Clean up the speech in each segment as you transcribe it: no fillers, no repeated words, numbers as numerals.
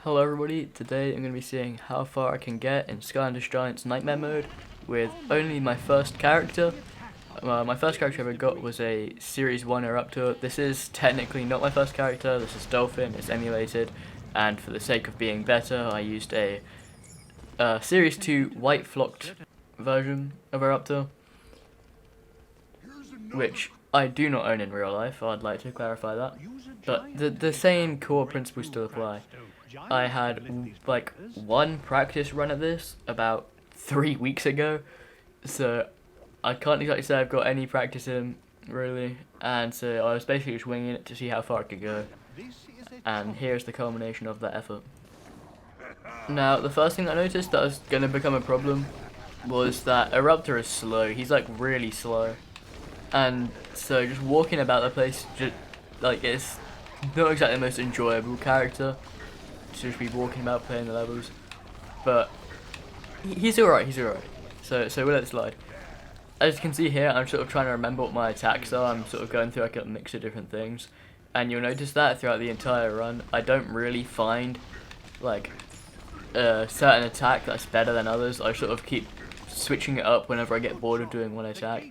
Hello everybody, today I'm going to be seeing how far I can get in Skylander's Giant's Nightmare mode with only my first character. My first character I ever got was a Series 1 Eruptor. This is technically not my first character, this is Dolphin, it's emulated, and for the sake of being better I used a Series 2 white flocked version of Eruptor, which I do not own in real life, I'd like to clarify that, but the same core principles still apply. I had like one practice run at this about 3 weeks ago, so I can't exactly say I've got any practice in, really, and so I was basically just winging it to see how far I could go, and here's the culmination of that effort. Now, the first thing I noticed that was going to become a problem was that Eruptor is slow, he's like really slow, and so just walking about the place, just like it's not exactly the most enjoyable character to just be walking about playing the levels, but he's alright, so we'll let it slide. As you can see here, I'm sort of trying to remember what my attacks are. I'm sort of going through like a mix of different things, and you'll notice that throughout the entire run I don't really find like a certain attack that's better than others. I sort of keep switching it up whenever I get bored of doing one attack.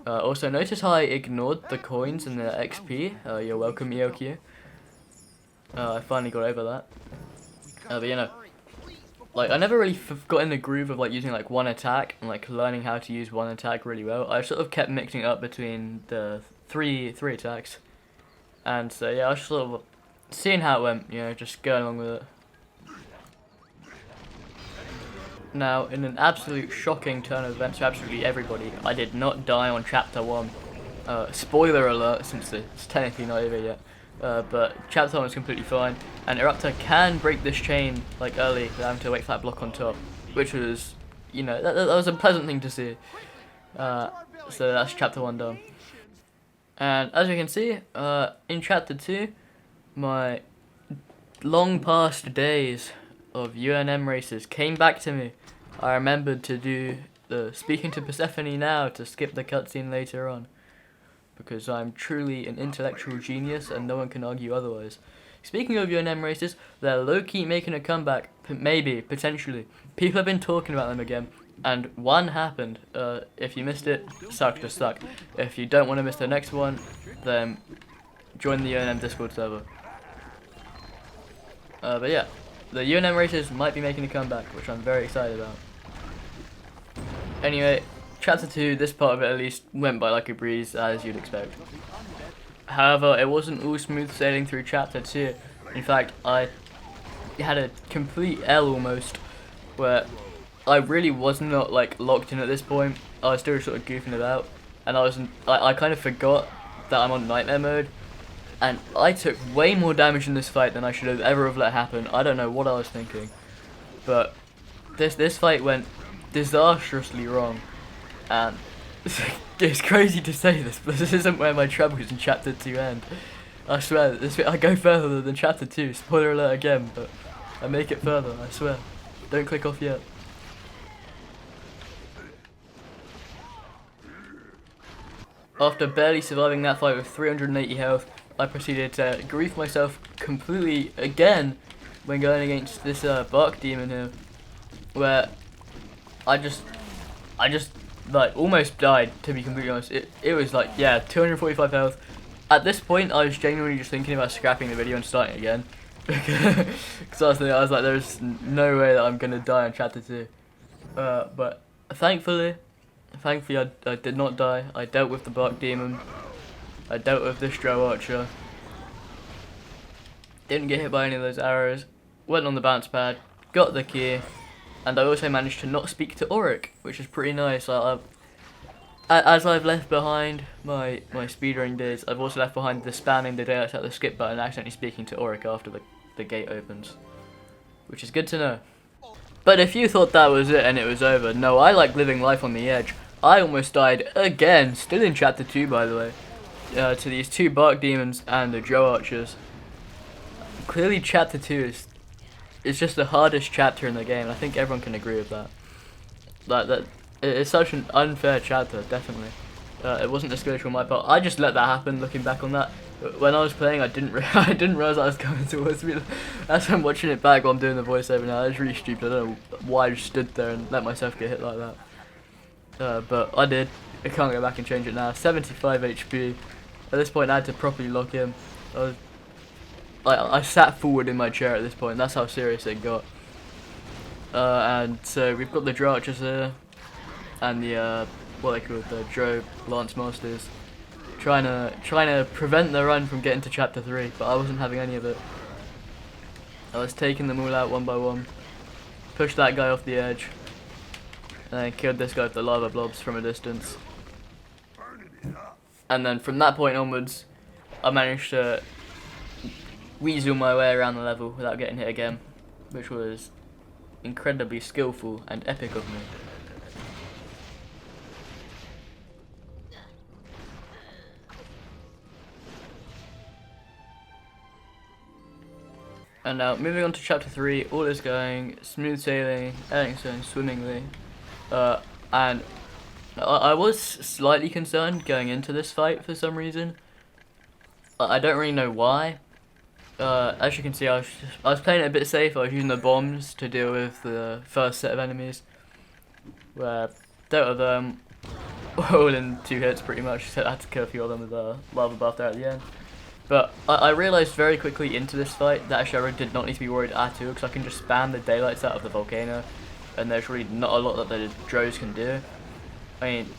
Also notice how I ignored the coins and the XP. You're welcome, EOQ. I finally got over that. But you know, like I never really got in the groove of like using like one attack and like learning how to use one attack really well. I sort of kept mixing it up between the three attacks, and so yeah, I was sort of seeing how it went. You know, just going along with it. Now, in an absolute shocking turn of events to absolutely everybody, I did not die on Chapter 1. Spoiler alert, since it's technically not over yet. But Chapter 1 was completely fine, and Eruptor can break this chain like early without having to wait for that block on top, which was, you know, that was a pleasant thing to see. So that's Chapter 1 done. And as you can see, in Chapter 2, my long past days of UNM races came back to me. I remembered to do the speaking to Persephone now to skip the cutscene later on, because I'm truly an intellectual genius and no one can argue otherwise. Speaking of UNM races, they're low-key making a comeback, maybe, potentially. People have been talking about them again, and one happened. If you missed it, suck to suck. If you don't want to miss the next one, then join the UNM Discord server. But yeah, the UNM races might be making a comeback, which I'm very excited about. Anyway, Chapter 2, this part of it at least, went by like a breeze, as you'd expect. However, it wasn't all smooth sailing through Chapter 2. In fact, I had a complete L almost, where I really was not like locked in at this point. I was still sort of goofing about, and I kind of forgot that I'm on Nightmare mode, and I took way more damage in this fight than I should have ever have let happen. I don't know what I was thinking, but this fight went disastrously wrong. And it's crazy to say this, but this isn't where my troubles in Chapter 2 end. I swear, I go further than Chapter 2, spoiler alert again, but I make it further, I swear. Don't click off yet. After barely surviving that fight with 380 health, I proceeded to grief myself completely again when going against this Bark Demon here, where I just like almost died, to be completely honest. It was like, yeah, 245 health. At this point I was genuinely just thinking about scrapping the video and starting again, because I was like, there's no way that I'm gonna die on Chapter 2. But thankfully I did not die. I dealt with the Bark Demon, I dealt with this Drow Archer, didn't get hit by any of those arrows, went on the bounce pad, got the key, and I also managed to not speak to Auric, which is pretty nice. As I've left behind my speedrunning days, I've also left behind the spamming the daylights out the skip button and accidentally speaking to Auric after the gate opens, which is good to know. But if you thought that was it and it was over, no, I like living life on the edge. I almost died again, still in Chapter 2 by the way, to these two Bark Demons and the Drow Archers. Clearly Chapter 2 it's just the hardest chapter in the game. I think everyone can agree with that. Like it's such an unfair chapter, definitely. It wasn't discouraged on my part. I just let that happen, looking back on that. When I was playing, I didn't I didn't realize I was coming towards me. As I'm watching it back while I'm doing the voiceover now, it's really stupid. I don't know why I just stood there and let myself get hit like that. But I did. I can't go back and change it now. 75 HP. At this point, I had to properly lock him. I sat forward in my chair at this point. That's how serious it got. And so we've got the Dratchers here, and the what they call the Drow Lance Masters. Trying to prevent the run from getting to chapter 3, but I wasn't having any of it. I was taking them all out one by one, pushed that guy off the edge, and then killed this guy with the lava blobs from a distance. And then from that point onwards, I managed to weasel my way around the level without getting hit again, which was incredibly skillful and epic of me. And now, moving on to chapter 3, all is going smooth sailing, everything's going swimmingly. And I was slightly concerned going into this fight for some reason. I don't really know why. As you can see, I was playing it a bit safe. I was using the bombs to deal with the first set of enemies, where dealt with them all in 2 hits pretty much, so I had to kill a few of them with the lava buff there at the end. But I realised very quickly into this fight that actually I really did not need to be worried at all, because I can just spam the daylights out of the volcano, and there's really not a lot that the drows can do. I mean,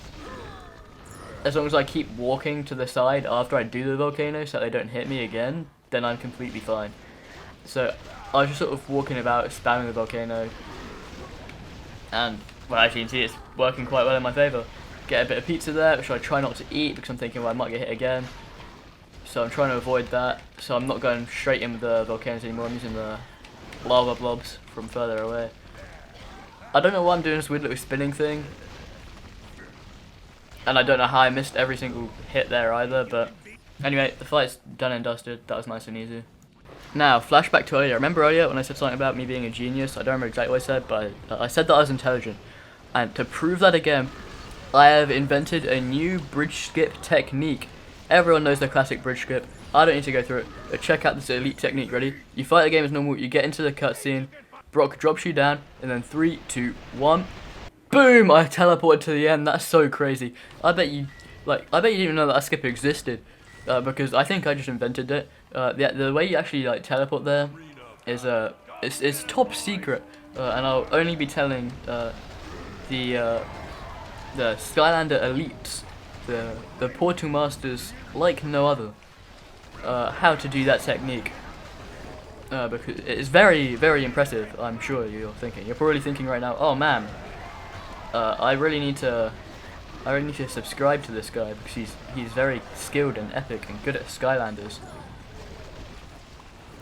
as long as I keep walking to the side after I do the volcano so they don't hit me again, then I'm completely fine. So I was just sort of walking about, spamming the volcano, and well, as you can see, it's working quite well in my favour. Get a bit of pizza there, which I try not to eat because I'm thinking, well, I might get hit again. So I'm trying to avoid that, so I'm not going straight in with the volcanoes anymore. I'm using the lava blobs from further away. I don't know why I'm doing this weird little spinning thing, and I don't know how I missed every single hit there either, but anyway, the fight's done and dusted. That was nice and easy. Now, flashback to earlier. Remember earlier when I said something about me being a genius? I don't remember exactly what I said, but I said that I was intelligent. And to prove that again, I have invented a new bridge skip technique. Everyone knows the classic bridge skip. I don't need to go through it. But check out this elite technique. Ready? You fight the game as normal. You get into the cutscene. Brock drops you down, and then 3, 2, 1. Boom! I teleported to the end. That's so crazy. I bet you didn't even know that skip existed, because I think I just invented it. The way you actually teleport there is it's top secret, and I'll only be telling the Skylander elites, the portal masters like no other, how to do that technique, because it's very, very impressive. I'm sure you're probably thinking right now, oh man, I really need to subscribe to this guy because he's very skilled and epic and good at Skylanders,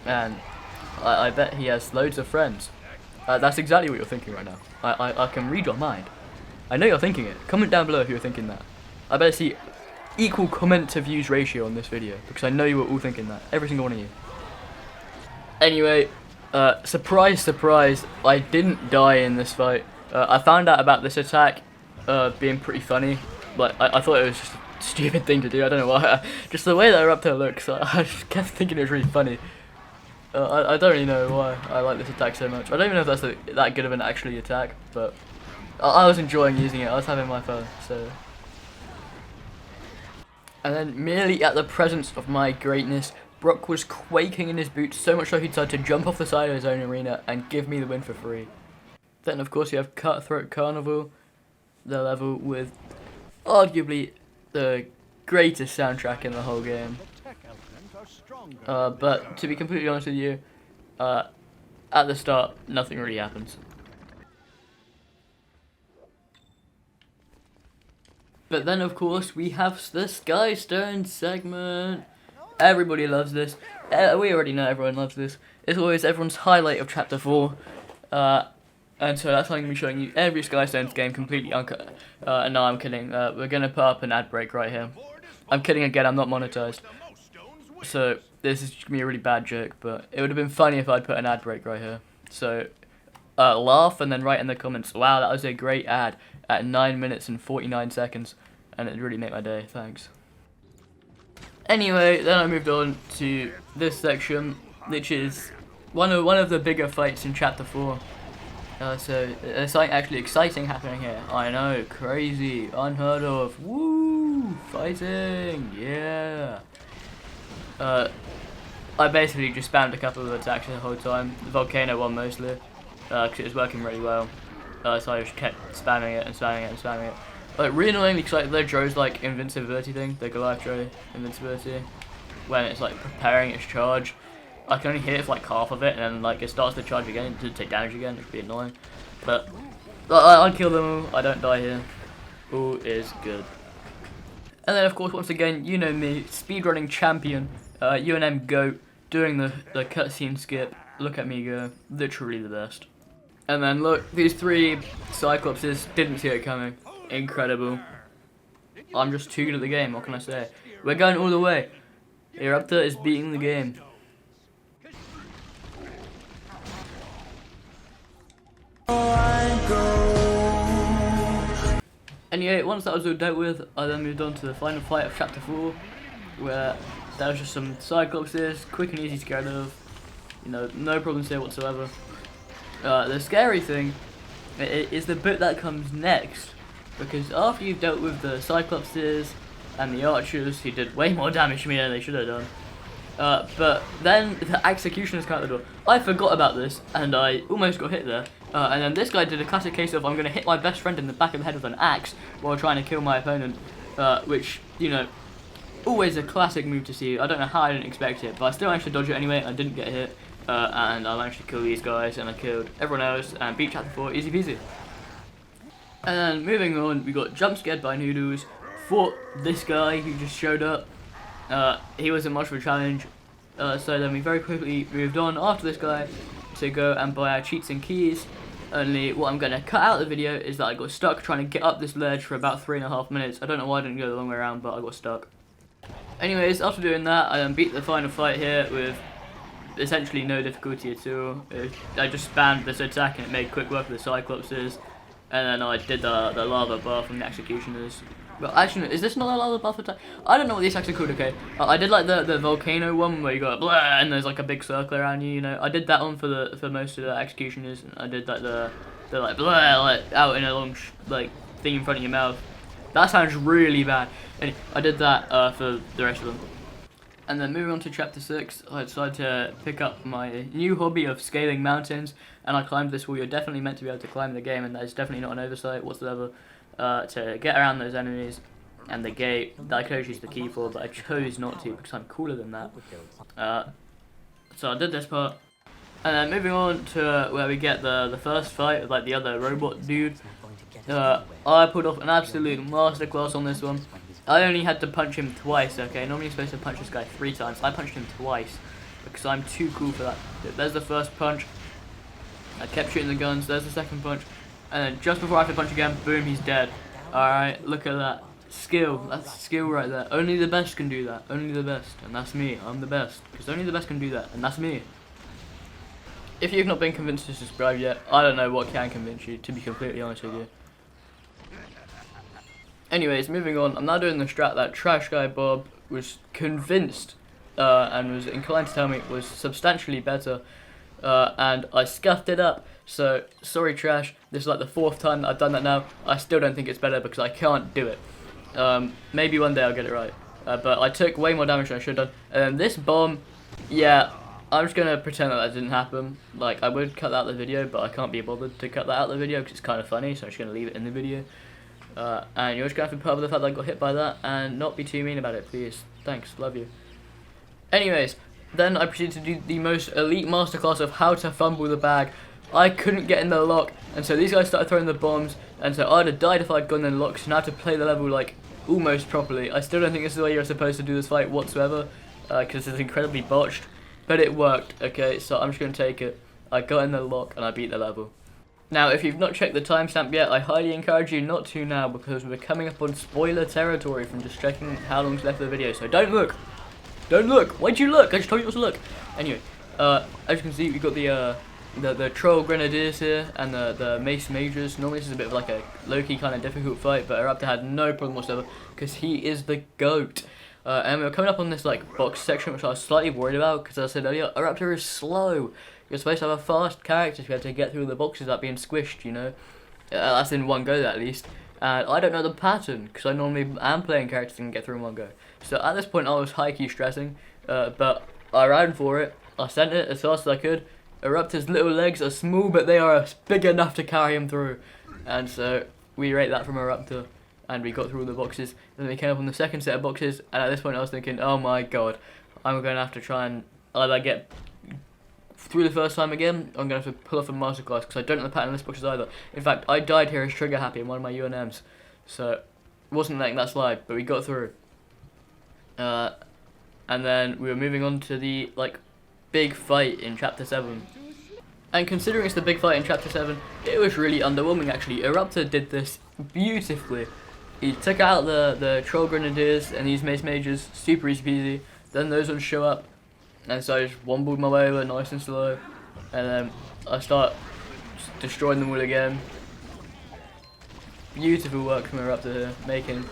and I bet he has loads of friends. That's exactly what you're thinking right now. I can read your mind. I know you're thinking it. Comment down below if you're thinking that. I better see equal comment to views ratio on this video, because I know you were all thinking that. Every single one of you. Anyway, surprise, surprise, I didn't die in this fight. I found out about this attack being pretty funny. Like, I thought it was just a stupid thing to do. I don't know why. Just the way that Eruptor looks, I just kept thinking it was really funny. I don't really know why I like this attack so much. I don't even know if that's that good of an actually attack, but I was enjoying using it. I was having my fun, so. And then, merely at the presence of my greatness, Brock was quaking in his boots so much so he decided to jump off the side of his own arena and give me the win for free. Then, of course, you have Cutthroat Carnival, the level with arguably the greatest soundtrack in the whole game. But to be completely honest with you, at the start, nothing really happens. But then, of course, we have the Skystone segment. Everybody loves this. We already know everyone loves this. It's always everyone's highlight of Chapter 4. And so that's why I'm going to be showing you every Skystones game completely uncut. No, I'm kidding. We're going to put up an ad break right here. I'm kidding again, I'm not monetized. So this is going to be a really bad joke, but it would have been funny if I'd put an ad break right here. So laugh and then write in the comments, wow, that was a great ad, at 9 minutes and 49 seconds. And it'd really make my day, thanks. Anyway, then I moved on to this section, which is one of the bigger fights in Chapter 4. So there's something actually exciting happening here. I know, crazy, unheard of. Woo! Fighting! Yeah! I basically just spammed a couple of attacks the whole time. The volcano one mostly, because it was working really well. So I just kept spamming it and spamming it and spamming it. Like, really annoyingly, because like, the Dro's like invincibility thing, the Goliath Dro invincibility, when it's like preparing its charge, I can only hit it for like half of it, and then like it starts to charge again to take damage again, which would be annoying. But I kill them all, I don't die here. All is good. And then of course, once again, you know me, speedrunning champion, UNM GOAT, doing the cutscene skip. Look at me go, literally the best. And then look, these 3 Cyclopses didn't see it coming. Incredible. I'm just too good at the game, what can I say? We're going all the way. Eruptor is beating the game. Anyway, once that was all dealt with, I then moved on to the final fight of Chapter 4, where there was just some Cyclopses, quick and easy to get rid of. You know, no problems here whatsoever. The scary thing is the bit that comes next, because after you've dealt with the Cyclopses and the archers, who did way more damage to me than they should have done, but then the executioners come out the door. I forgot about this, and I almost got hit there. And then this guy did a classic case of I'm going to hit my best friend in the back of the head with an axe while trying to kill my opponent, which, you know, always a classic move to see. I don't know how I didn't expect it, but I still managed to dodge it anyway. I didn't get hit, and I managed to kill these guys, and I killed everyone else, and beat Chapter 4 easy peasy. And then moving on, we got jump scared by Noodles, fought this guy who just showed up. He wasn't much of a challenge, so then we very quickly moved on after this guy to go and buy our cheats and keys. Only what I'm going to cut out of the video is that I got stuck trying to get up this ledge for about 3.5 minutes. I don't know why I didn't go the long way around, but I got stuck. Anyways, after doing that, I then beat the final fight here with essentially no difficulty at all. I just spammed this attack and it made quick work of the Cyclopses. And then I did the lava bar from the executioners. But actually, is this not a lava bar attack? I don't know what these attacks are called, okay. I did like the volcano one where you got blah and there's like a big circle around you, you know. I did that one for most of the executioners. And I did like the like blah like out in a long like thing in front of your mouth. That sounds really bad. Anyway, I did that for the rest of them. And then moving on to Chapter 6, I decided to pick up my new hobby of scaling mountains, and I climbed this wall. You're definitely meant to be able to climb the game, and that is definitely not an oversight whatsoever, to get around those enemies. And the gate that I could have used the key for, but I chose not to because I'm cooler than that. So I did this part. And then moving on to where we get the first fight with like the other robot dude. I pulled off an absolute masterclass on this one. I only had to punch him twice, okay? Normally you're supposed to punch this guy 3 times. I punched him twice because I'm too cool for that. There's the first punch. I kept shooting the guns. There's the second punch. And then just before I have to punch again, boom, he's dead. Alright, look at that. Skill. That's skill right there. Only the best can do that. Only the best. And that's me. I'm the best. Because only the best can do that. And that's me. If you've not been convinced to subscribe yet, I don't know what can convince you, to be completely honest with you. Anyways, moving on, I'm now doing the strat that Trash Guy Bob was convinced and was inclined to tell me was substantially better, and I scuffed it up. So, sorry Trash, this is like the 4th time that I've done that now. I still don't think it's better because I can't do it. Maybe one day I'll get it right, but I took way more damage than I should have done. And then this bomb, yeah, I'm just going to pretend that didn't happen. Like, I would cut that out of the video, but I can't be bothered to cut that out of the video because it's kind of funny, so I'm just going to leave it in the video. And you're just going to have to put up with the fact that I got hit by that and not be too mean about it, please. Thanks, love you. Anyways, then I proceeded to do the most elite masterclass of how to fumble the bag. I couldn't get in the lock, and so these guys started throwing the bombs, and so I'd have died if I'd gone in the lock, so now I have to play the level like almost properly. I still don't think this is the way you're supposed to do this fight whatsoever, because it's incredibly botched, but it worked, okay, so I'm just going to take it. I got in the lock and I beat the level. Now, if you've not checked the timestamp yet, I highly encourage you not to now, because we're coming up on spoiler territory from just checking how long's left of the video, so don't look! Don't look! Why'd you look? I just told you not to look! Anyway, as you can see, we've got the Troll Grenadiers here, and the Mace Majors. Normally this is a bit of like a low-key kind of difficult fight, but Eruptor had no problem whatsoever, because he is the GOAT. And we were coming up on this like box section, which I was slightly worried about because, as I said earlier, Eruptor is slow. You're supposed to have a fast character to be able to get through the boxes without being squished, you know. That's in one go at least. And I don't know the pattern because I normally am playing characters and can get through in one go. So at this point I was high-key stressing, but I ran for it. I sent it as fast as I could. Eruptor's little legs are small, but they are big enough to carry him through. And so we rate that from Eruptor, and we got through all the boxes. Then we came up on the second set of boxes, and at this point I was thinking, oh my god, I'm going to have to try and either get through the first time again, I'm going to have to pull off a masterclass, because I don't know the pattern of this boxes either. In fact, I died here as Trigger Happy in one of my UNMs, so wasn't letting that slide, but we got through. And then we were moving on to the like big fight in Chapter 7. And considering it's the big fight in Chapter 7, it was really underwhelming actually. Eruptor did this beautifully. He took out the Troll Grenadiers and these Mace Mages, super easy peasy. Then those ones show up, and so I just wombled my way over nice and slow. And then I start destroying them all again. Beautiful work from Eruptor here, making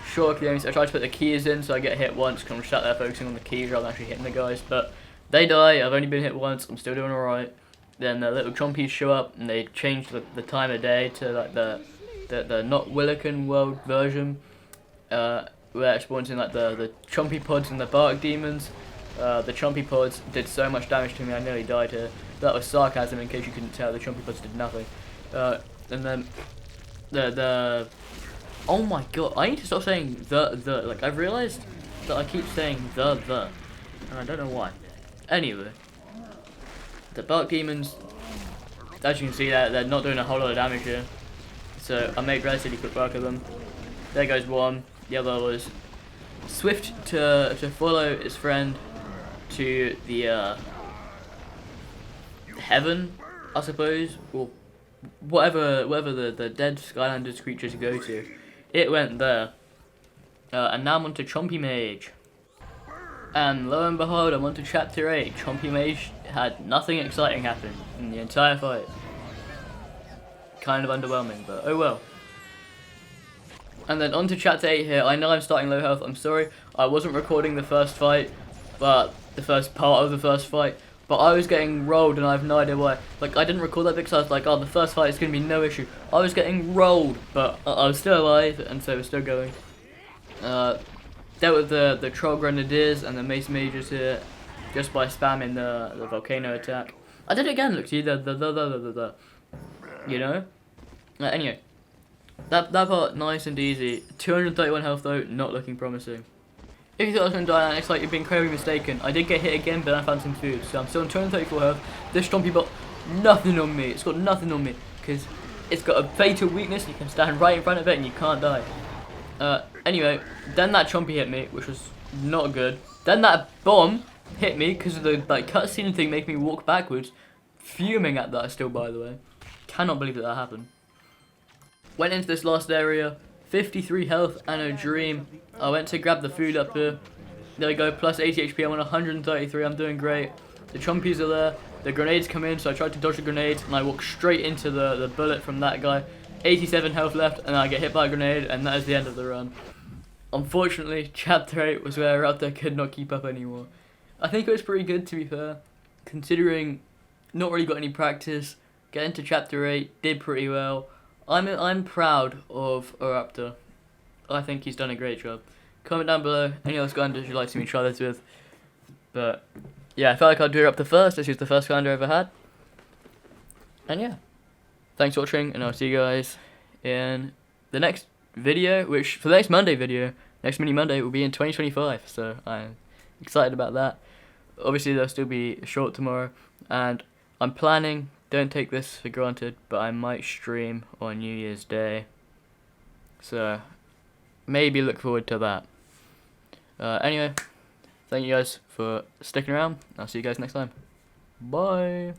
short games. I tried to put the keys in so I get hit once because I'm sat there focusing on the keys rather than actually hitting the guys. But they die, I've only been hit once, I'm still doing alright. Then the little chompies show up and they change the time of day to like the not Willican world version, where it spawns in like the chompy pods and the bark demons. The chompy pods did so much damage to me, I nearly died here. That was sarcasm in case you couldn't tell. The chompy pods did nothing. And then the oh my god, I need to stop saying the like I've realised that I keep saying the and I don't know why. Anyway, the bark demons, as you can see, they're not doing a whole lot of damage here, so I made relatively quick work of them. There goes one. The other was swift to follow its friend to the heaven, I suppose, or whatever the dead Skylanders creatures go to. It went there, and now I'm on to Chompy Mage. And lo and behold, I'm on to Chapter 8. Chompy Mage had nothing exciting happen in the entire fight. Kind of underwhelming, but oh well. And then on to Chapter 8 here. I know I'm starting low health, I'm sorry. I wasn't recording the first fight, but the first part of the first fight. But I was getting rolled and I have no idea why. Like, I didn't record that because I was like, oh, the first fight is going to be no issue. I was getting rolled, but I was still alive, and so we're still going. Dealt with the Troll Grenadiers and the Mace Mages here just by spamming the volcano attack. I did it again, look, see, you know? Anyway, that part, nice and easy. 231 health though, not looking promising. If you thought I was going to die, it's like you've been incredibly mistaken. I did get hit again, but I found some food, so I'm still on 234 health. This Stompy bot, nothing on me. It's got nothing on me, because it's got a fatal weakness. You can stand right in front of it and you can't die. Anyway, then that Chompy hit me, which was not good. Then that bomb hit me, because of the like cutscene thing making me walk backwards. Fuming at that still, by the way. Cannot believe that happened. Went into this last area. 53 health and a dream. I went to grab the food up here. There we go, plus 80 HP. I'm on 133. I'm doing great. The chompies are there. The grenades come in, so I tried to dodge the grenades, and I walk straight into the bullet from that guy. 87 health left, and I get hit by a grenade, and that is the end of the run. Unfortunately, Chapter 8 was where Eruptor could not keep up anymore. I think it was pretty good, to be fair, considering not really got any practice. Getting to Chapter 8, did pretty well. I'm proud of Eruptor. I think he's done a great job. Comment down below any other Skylanders you'd like to see me try this with. But yeah, I felt like I'd do Eruptor first, as he's the first Skylander I ever had. And yeah, thanks for watching, and I'll see you guys in the next video, which for the next Monday video, next Mini Monday, will be in 2025. So I'm excited about that. Obviously there'll still be a short tomorrow, and I'm planning, don't take this for granted, but I might stream on New Year's Day. So maybe look forward to that. Anyway, thank you guys for sticking around. I'll see you guys next time. Bye.